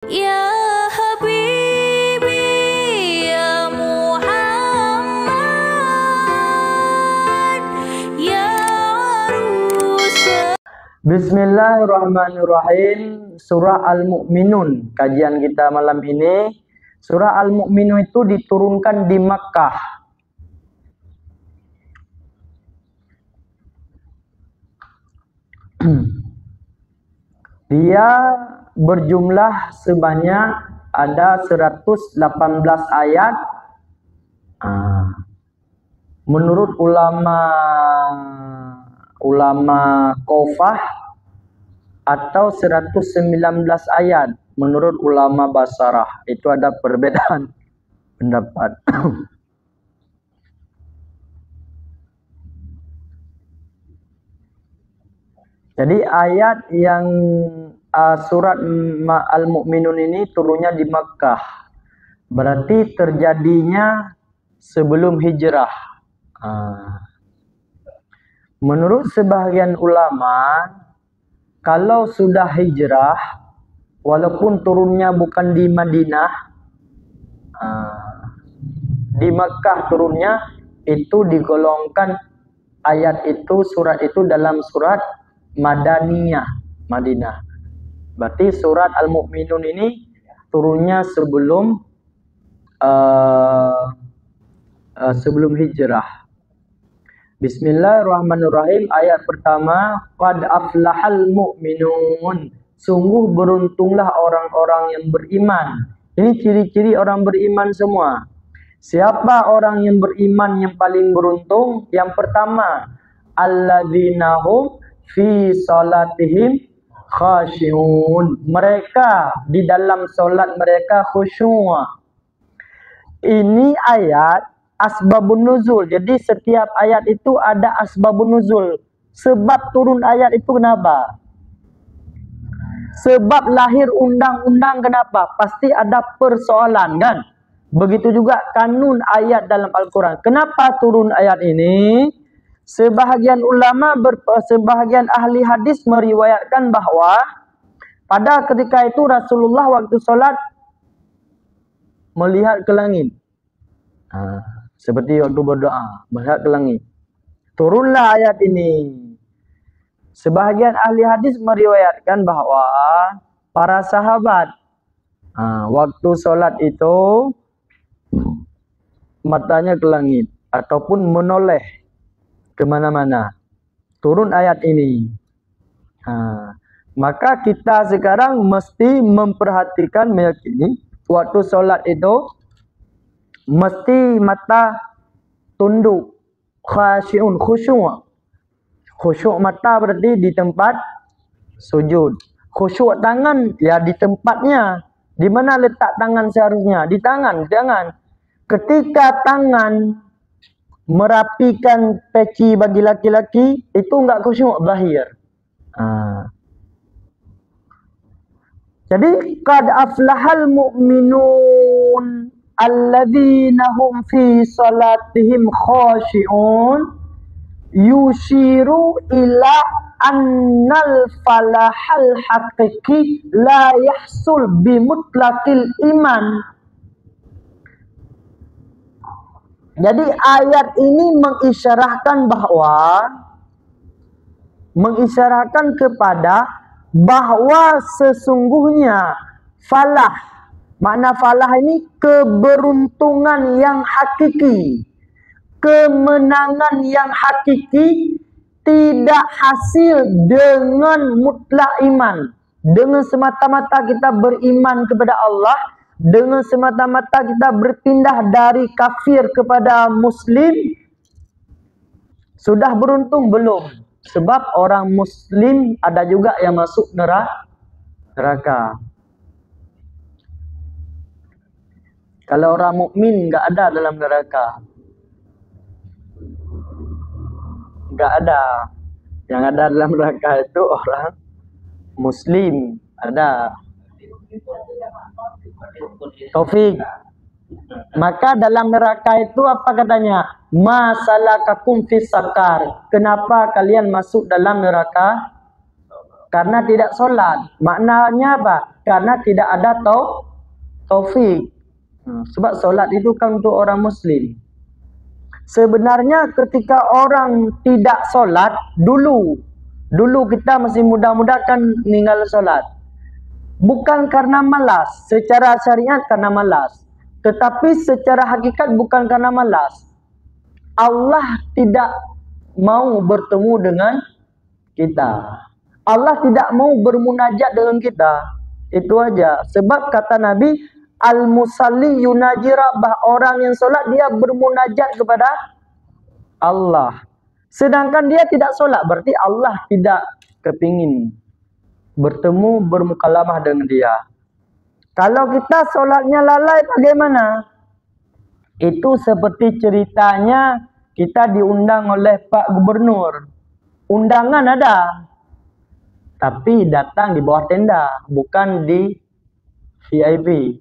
Ya Habibi ya Muhammad ya Rasul. Bismillahirrahmanirrahim. Surah Al-Mu'minun. Kajian kita malam ini, Surah Al-Mu'minun itu diturunkan di Makkah. Dia berjumlah sebanyak ada 118 ayat. Menurut ulama Kufah atau 119 ayat menurut ulama Basarah. Itu ada perbedaan pendapat. Jadi ayat yang surat Al-Mu'minun ini turunnya di Makkah. Berarti terjadinya sebelum hijrah. Menurut sebahagian ulama, kalau sudah hijrah, walaupun turunnya bukan di Madinah, di Makkah turunnya, itu digolongkan ayat itu, surat itu dalam surat Madaniyah, Madinah. Berarti surat Al-Mu'minun ini turunnya sebelum hijrah. Bismillahirrahmanirrahim. Ayat pertama, qad aflahal mu'minun. Sungguh beruntunglah orang-orang yang beriman. Ini ciri-ciri orang beriman semua. Siapa orang yang beriman yang paling beruntung? Yang pertama, alladzina hum fi salatihim khashi'un. Mereka di dalam solat mereka khusyuk. Ini ayat asbabun nuzul. Jadi setiap ayat itu ada asbabun nuzul. Sebab turun ayat itu kenapa? Sebab lahir undang-undang kenapa? Pasti ada persoalan kan? Begitu juga kanun ayat dalam Al-Quran. Kenapa turun ayat ini? Sebahagian ulama, sebahagian ahli hadis meriwayatkan bahwa pada ketika itu Rasulullah waktu sholat melihat ke langit. Seperti waktu berdoa, melihat ke langit. Turunlah ayat ini. Sebahagian ahli hadis meriwayatkan bahwa para sahabat waktu sholat itu matanya ke langit ataupun menoleh kemana-mana. Turun ayat ini. Maka kita sekarang mesti memperhatikan, meyakini waktu sholat itu mesti mata tunduk, khasyi'un, khusyuk. Khusyuk mata berarti di tempat sujud. Khusyuk tangan ya di tempatnya. Di mana letak tangan seharusnya? Di tangan, jangan. Ketika tangan merapikan peci bagi laki-laki, itu enggak khusyuk zahir. Jadi qad aflahal mu'minun alladzina hum fi salatihim khashi'un yushiru ila annal falahal haqiqi la yahsul bimutlaqil iman. Jadi ayat ini mengisyarahkan kepada bahwa sesungguhnya falah, makna falah ini keberuntungan yang hakiki, kemenangan yang hakiki tidak hasil dengan mutlak iman, dengan semata-mata kita beriman kepada Allah, dengan semata-mata kita berpindah dari kafir kepada muslim. Sudah beruntung belum? Sebab orang muslim ada juga yang masuk neraka. Kalau orang mukmin enggak ada dalam neraka. Enggak ada. Yang ada dalam neraka itu orang muslim. Ada. Taufik. Maka dalam neraka itu apa katanya? Masalakakum fis sakar. Kenapa kalian masuk dalam neraka karena tidak solat. Maknanya apa? Karena tidak ada taufik. Sebab solat itu kan untuk orang muslim. Sebenarnya ketika orang tidak solat, dulu kita masih muda-muda kan meninggal solat. Bukan karena malas, secara syariat karena malas. Tetapi secara hakikat bukan karena malas. Allah tidak mau bertemu dengan kita. Allah tidak mau bermunajat dengan kita. Itu aja. Sebab kata Nabi, al-musalli yunaji rabbah. Orang yang solat dia bermunajat kepada Allah. Sedangkan dia tidak solat, berarti Allah tidak kepingin bertemu, bermukalamah dengan dia. Kalau kita solatnya lalai bagaimana? Itu seperti ceritanya kita diundang oleh Pak Gubernur. Undangan ada, tapi datang di bawah tenda, bukan di VIP.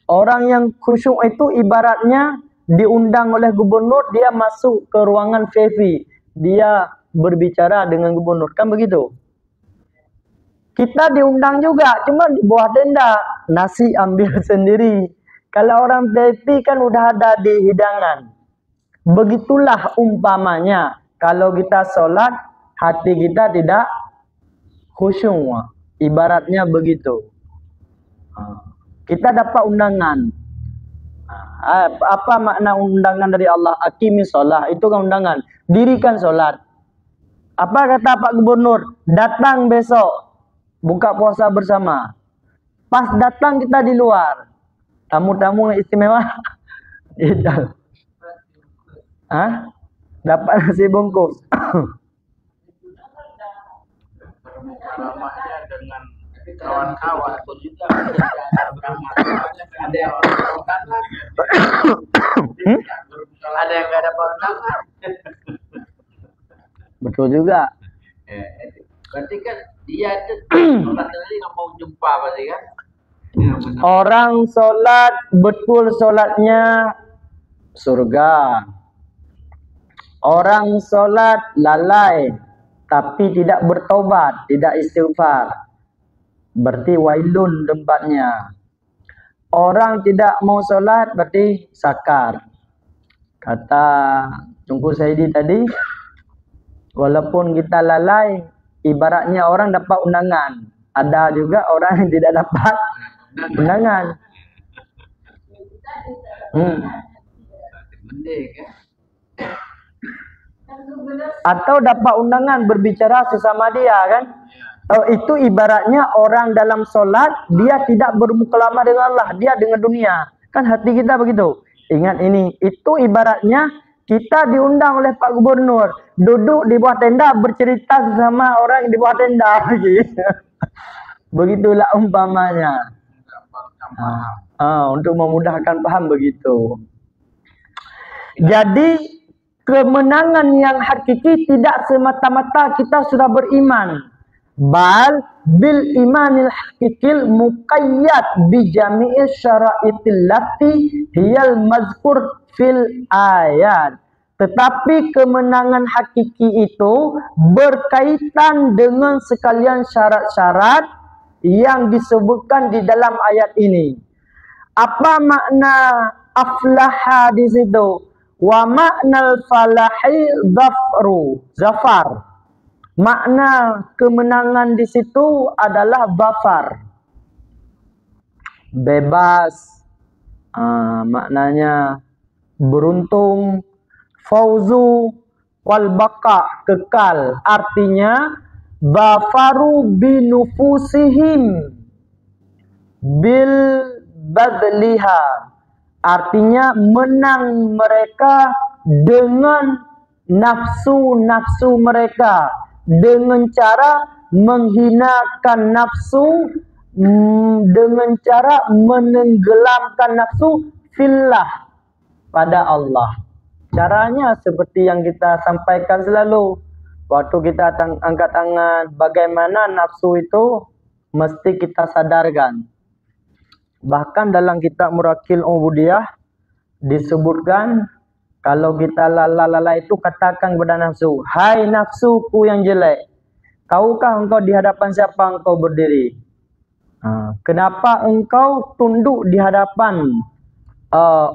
Orang yang khusyuk itu ibaratnya diundang oleh gubernur, dia masuk ke ruangan VIP. Dia berbicara dengan gubernur, kan begitu? Kita diundang juga, cuma di bawah tenda, nasi ambil sendiri. Kalau orang VIP kan udah ada di hidangan. Begitulah umpamanya, kalau kita sholat, hati kita tidak khusyuk. Ibaratnya begitu. Kita dapat undangan. Apa makna undangan dari Allah? Aqimi sholat, itu kan undangan. Dirikan sholat. Apa kata Pak Gubernur? Datang besok. Buka puasa bersama. Pas datang kita di luar. Tamu-tamu istimewa. Hah? Dapat nasi bungkus. Ramahnya dengan kawan-kawan juga ada yang ada yang gak ada undangan. Betul juga. Berarti kan dia tadi nggak mau jumpa berarti kan? Orang sholat betul sholatnya surga. Orang sholat lalai tapi tidak bertobat, tidak istighfar, berarti wailun tempatnya. Orang tidak mau sholat berarti sakar. Kata Tunku Saidi tadi, walaupun kita lalai, ibaratnya orang dapat undangan. Ada juga orang yang tidak dapat undangan. Atau dapat undangan berbicara sesama dia kan. Itu ibaratnya orang dalam solat, dia tidak bermukalamah dengan Allah, dia dengan dunia. Kan hati kita begitu. Ingat ini, itu ibaratnya kita diundang oleh Pak Gubernur, duduk di bawah tenda bercerita sama orang yang di bawah tenda. Begitulah umpamanya. Untuk memudahkan paham begitu. Jadi kemenangan yang hakiki tidak semata-mata kita sudah beriman. Bal bil imanil hakikil muqayyad bi jami'i syara'itil lati hiyal mazkur fil ayat. Tetapi kemenangan hakiki itu berkaitan dengan sekalian syarat-syarat yang disebutkan di dalam ayat ini. Apa makna aflaha di situ? Wa ma'nal falahi zafar. Makna kemenangan di situ adalah zafar. Bebas. Maknanya beruntung. Fauzu wal baqa, kekal. Artinya zafaru binufusihim bil badliha. Artinya menang mereka dengan nafsu-nafsu mereka, dengan cara menghinakan nafsu, dengan cara menenggelamkan nafsu fillah, pada Allah. Caranya seperti yang kita sampaikan selalu waktu kita angkat tangan, bagaimana nafsu itu mesti kita sadarkan. Bahkan dalam kitab Murakil Ubudiyah disebutkan, kalau kita lalai itu katakan kepada nafsu, hai nafsuku yang jelek, Tahukah engkau di hadapan siapa engkau berdiri? Kenapa engkau tunduk di hadapan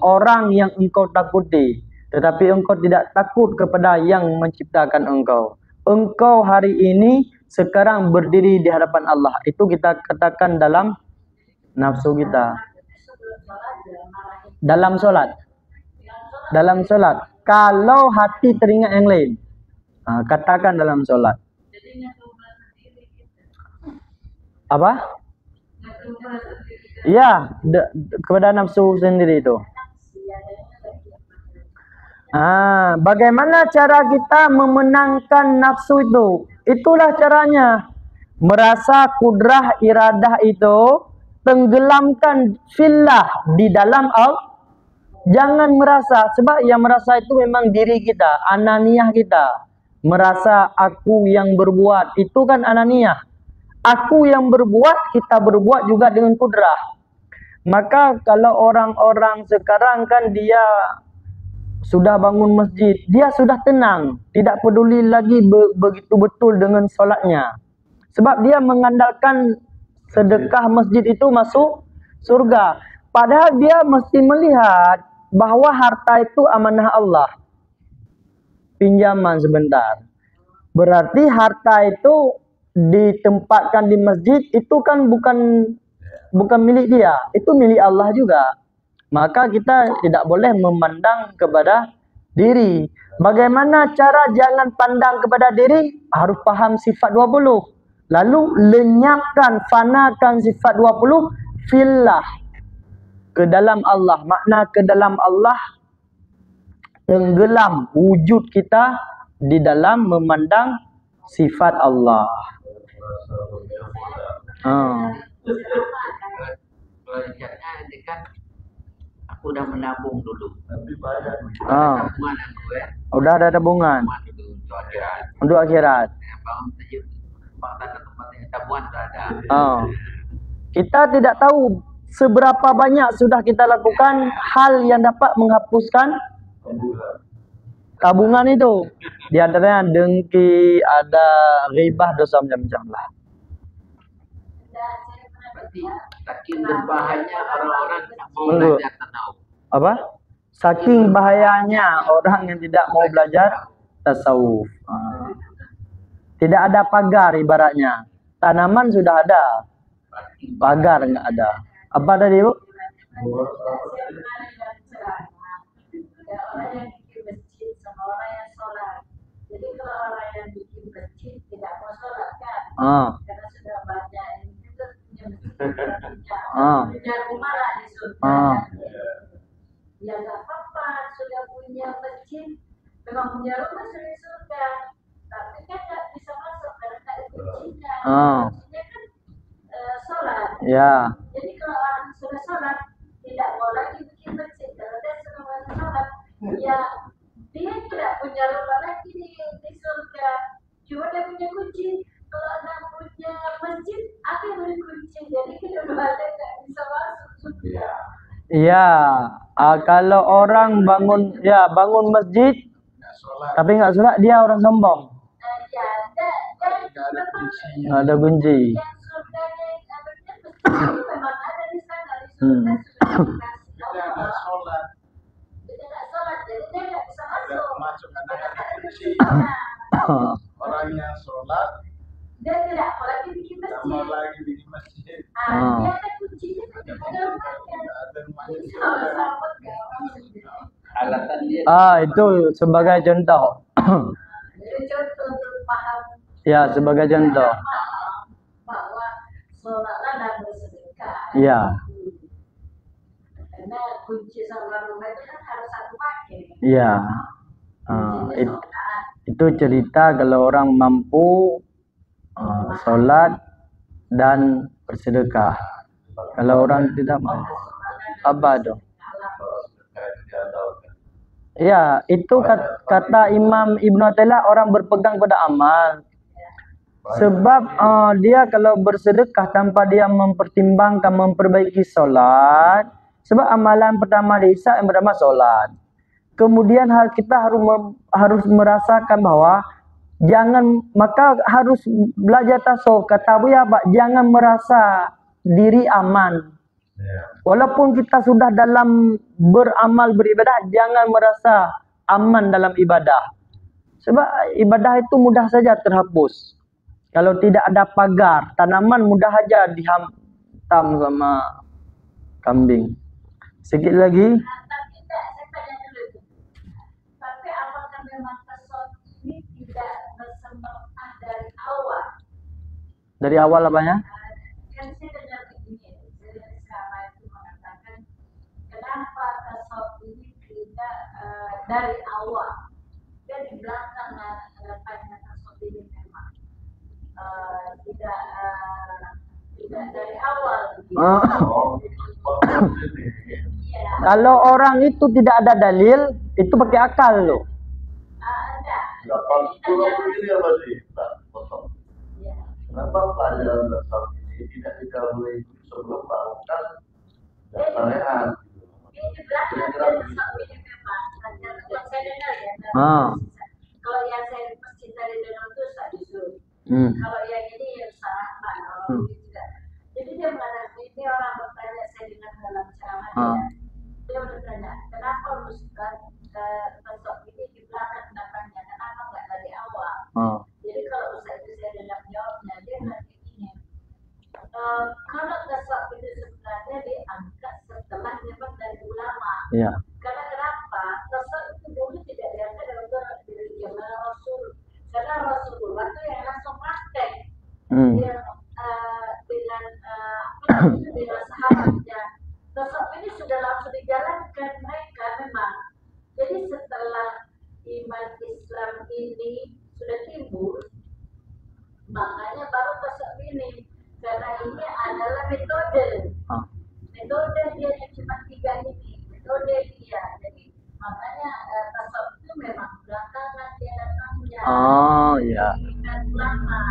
orang yang engkau takuti, tetapi engkau tidak takut kepada yang menciptakan engkau? Engkau hari ini sekarang berdiri di hadapan Allah. Itu kita katakan dalam nafsu kita. Dalam solat. Dalam solat. Kalau hati teringat yang lain, katakan dalam solat. Apa? Ya, kepada nafsu sendiri itu. Bagaimana cara kita memenangkan nafsu itu? Itulah caranya. Merasa kudrah iradah itu tenggelamkan fillah di dalam Allah. Jangan merasa, sebab yang merasa itu memang diri kita, ananiyah kita. Merasa aku yang berbuat, itu kan ananiyah. Aku yang berbuat, kita berbuat juga dengan kudrah. Maka kalau orang-orang sekarang kan dia sudah bangun masjid, dia sudah tenang, tidak peduli lagi begitu betul dengan solatnya. Sebab dia mengandalkan sedekah masjid itu masuk surga. Padahal dia mesti melihat bahwa harta itu amanah Allah. Pinjaman sebentar. Berarti harta itu ditempatkan di masjid itu kan bukan milik dia, itu milik Allah juga. Maka kita tidak boleh memandang kepada diri. Bagaimana cara jangan pandang kepada diri? Harus paham sifat 20. Lalu lenyapkan, fanakan sifat 20 fillah, ke dalam Allah. Makna ke dalam Allah, tenggelam wujud kita di dalam memandang sifat Allah. Pelajarnya ini kan aku udah menabung dulu. Tabungan aku ya. Udah ada tabungan Untuk akhirat. untuk akhirat. Bangun saja tempat tabungan sudah ada. Kita tidak tahu seberapa banyak sudah kita lakukan hal yang dapat menghapuskan tabungan itu. Di antaranya dengki, ada ribah, dosa macam-macam lah. Berarti saking berbahayanya orang-orang tidak mau belajar tasawuf. Apa? Saking bahayanya orang yang tidak mau belajar tasawuf. Tidak ada pagar ibaratnya. Tanaman sudah ada, pagar nggak ada. Apa tadi, Bu? Orang yang bikin masjid sama orang yang sholat. Jadi kalau orang yang bikin masjid tidak mau sholat kan, karena sudah banyak ini juga punya masjid, punya rumah lah di surga. Ya nggak apa-apa, sudah punya masjid, memang punya rumah sudah di surga, tapi kan nggak bisa masuk karena nggak ada kuncinya. Kuncinya kan sholat. Ya. Jadi kalau orang sudah sholat tidak mau lagi bikin masjid, kalau dia sudah mau sholat, ya dia tidak punya rumah lagi di surga, cuma dia punya kunci. Kalau anda punya masjid, apa yang beri kunci? Jadi kedua-duanya nggak bisa masuk surga. Iya, kalau orang bangun masjid tapi nggak sholat, dia orang sombong. Ya, Nggak ada kunci. yang surganya yang masjid itu memang ada di sana, di surga sudah dikasih Allah. Dia nggak sholat, jadi dia nggak bisa masuk. Karena ada kunci. Orang yang sholat Dia tidak mau lagi bikin tidak masjid. mau lagi bikin masjid. Dia ada kuncinya, ada rumahnya. Ada rumahnya di Kalau surga. sahabat nggak orang. Alasan dia Itu sebagai contoh. Jadi contoh untuk paham Ya, sebagai contoh. bahwa sholatlah dan bersedekah. Ya. Karena kunci sama rumah itu kan harus satu pakai. Iya. Itu cerita kalau orang mampu sholat dan bersedekah. Kalau orang tidak mampu, apa dong? Ya, itu kata Imam Ibn Athaillah, orang berpegang pada amal. Sebab dia kalau bersedekah tanpa dia mempertimbangkan, memperbaiki solat. Sebab amalan pertama Isa yang pertama solat. Kemudian kita harus merasakan bahwa maka harus belajar tasawuf. Kata Buya, jangan merasa diri aman. Walaupun kita sudah dalam beramal beribadah, jangan merasa aman dalam ibadah. Sebab ibadah itu mudah saja terhapus. Kalau tidak ada pagar, tanaman mudah saja dihantam sama kambing. Sedikit lagi. Tapi saya tanya dulu itu. Tapi apakah memang tasawuf ini tidak bersemangat dari awal? Dari awal apanya? Kan saya dengar begini, saya sama itu mengatakan, kenapa tasawuf ini tidak dari awal? Dan di belakang tanya tasawuf ini memang tidak dari awal. Kalau orang itu tidak ada dalil, itu pakai akal loh. Ada. Ini apa sih? Kenapa pelajaran dasar ini tidak dikabulkan sebelum melakukan dasarnya? Ini di belakang tasawuf ini memang. Yang saya dengar ya. Kalau yang saya pasti dari dengar itu justru. Kalau yang ini yang salah tidak. Jadi dia mengatakan ini orang bertanya, saya dengar dalam ceramah dia bertanya, kenapa Ustaz tasawuf ini di belakang datangnya, kenapa nggak dari awal? Jadi kalau Ustaz itu saya dengar jawabnya, dia nanti ini kalau tasawuf itu sebenarnya diangkat setelah memang dari ulama. Karena kenapa? Tasawuf itu dulu tidak diangkat dari zaman Rasul. Karena Rasulullah itu yang langsung praktek. Dia dengan sahabatnya. Tasawuf ini sudah langsung dijalankan mereka memang. Jadi setelah iman Islam ini sudah timbul, makanya baru tasawuf ini. Karena ini adalah metode. Metode dia yang cuma 3 ini. Metode dia. Jadi makanya tasawuf itu memang belakangan dia datangnya. Dan lama.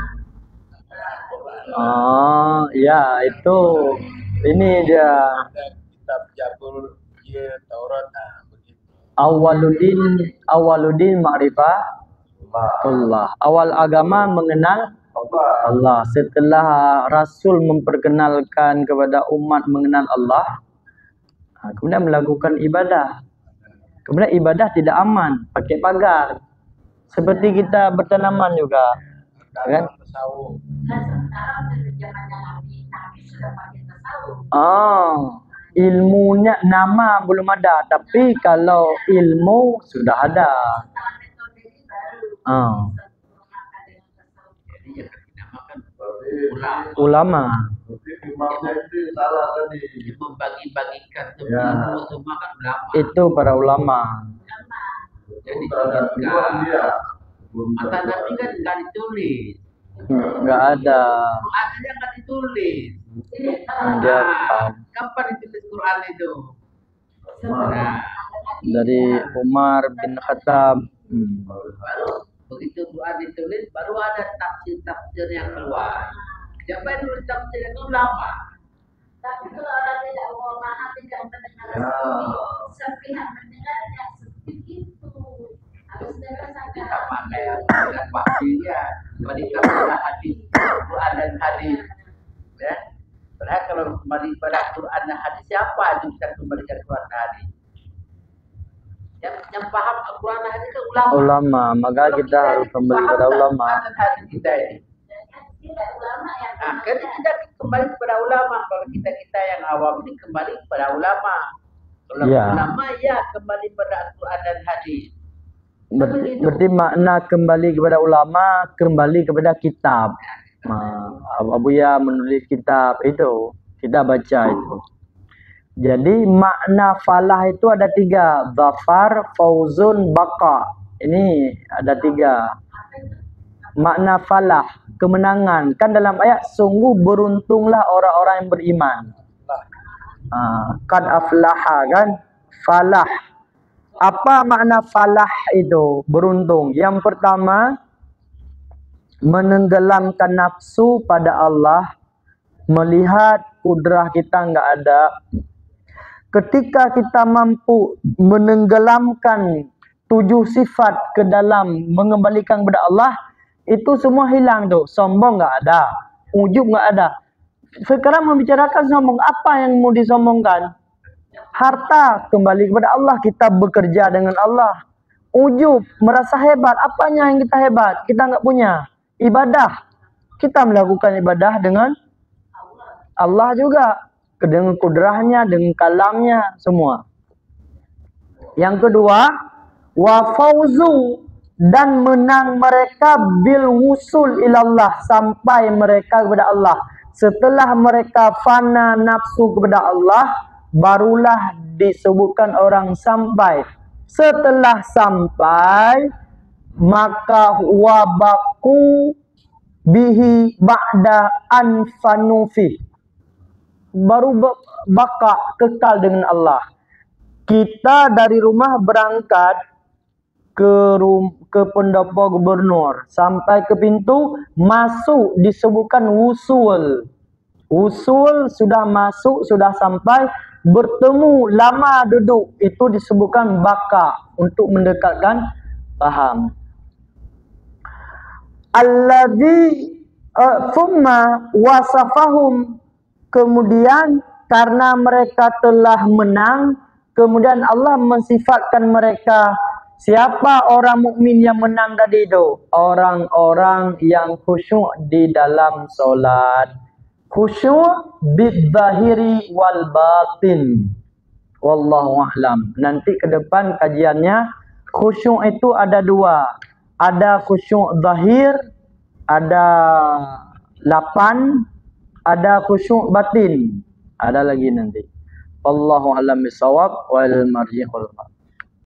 Itu ini dia Kitab Jabul Taurat begitu. Awaludin ma'rifah Allah. Awal agama mengenal Allah. Setelah Rasul memperkenalkan kepada umat mengenal Allah, kemudian melakukan ibadah. Kemudian ibadah tidak aman, pakai pagar. Seperti kita bertanaman juga, kan? Tasawuf. Nah sekarang dari zamannya Nabi sudah pakai tasawuf. Ilmunya nama belum ada, tapi kalau ilmu sudah ada. Setelah metode ini baru Jadi yang dinamakan Ulama. Tapi imamnya itu salah tadi. membagi-bagikan ilmu semua kan ulama. Itu para ulama. Jadi Belum dia. mata Nabi kan nggak ditulis. Nggak ada. Quran aja nggak ditulis. Dia Kapan ditulis Quran itu? Nah, dari Umar bin Khattab. baru begitu Quran ditulis, baru ada tafsir-tafsir yang keluar. Siapa yang nulis tafsir itu ulama. Tapi kalau orang tidak mau paham, tidak mendengar sepihak mendengarnya seperti itu. Harus dengar sampai Sama kayak dengan wahyu ya, kembali kepada hadis, Quran dan hadis. Ya, padahal kalau kembali pada Quran dan hadis, siapa yang bisa kembali ke Quran dan hadis? Yang paham Quran dan hadis itu ulama. Maka Kalau kita harus kembali paham pada tak ulama. Quran dan hadis kita ini. tidak ulama yang Nah, kan kita kembali kepada ulama. Kalau kita yang awam ini kembali kepada ulama. Kalau ulama ya kembali pada Al-Quran dan hadis. Berarti makna kembali kepada ulama, kembali kepada kitab. Abuya menulis kitab itu, kita baca itu. Jadi makna falah itu ada 3, zafar, fauzun, baqa. Ini ada 3. Makna falah, kemenangan. Kan dalam ayat, sungguh beruntunglah orang-orang yang beriman. Qad aflaha kan, falah. Apa makna falah itu? Beruntung. Yang pertama, menenggelamkan nafsu pada Allah, melihat kudrah kita enggak ada. Ketika kita mampu menenggelamkan 7 sifat ke dalam mengembalikan kepada Allah, Itu semua hilang tuh. Sombong nggak ada, ujub nggak ada. Sekarang membicarakan sombong, apa yang mau disombongkan? Harta, kembali kepada Allah, kita bekerja dengan Allah. Ujub, merasa hebat, apanya yang kita hebat? Kita nggak punya. Ibadah, kita melakukan ibadah dengan Allah juga, dengan kudrahnya, dengan kalamnya, semua. Yang kedua, wa fauzu, dan menang mereka bil wusul ilallah, sampai mereka kepada Allah. Setelah mereka fana nafsu kepada Allah, barulah disebutkan orang sampai. Setelah sampai, maka wabaku bihi ba'da anfanufi, baru baka, kekal dengan Allah. Kita dari rumah berangkat ke pendopo gubernur, sampai ke pintu masuk disebutkan wusul. Wusul, sudah masuk, sudah sampai, bertemu, lama duduk, itu disebutkan baka, untuk mendekatkan paham. Alladzi thumma wasafahum, kemudian karena mereka telah menang, kemudian Allah mensifatkan mereka. Siapa orang mukmin yang menang tadi itu? Orang-orang yang khusyuk di dalam solat. Khusyuk bidzahiri wal batin. Wallahu a'lam. Nanti ke depan kajiannya, khusyuk itu ada dua. Ada khusyuk zahir, ada 8, ada khusyuk batin. Ada lagi nanti. Wallahu a'lam bishawab wal marji'ul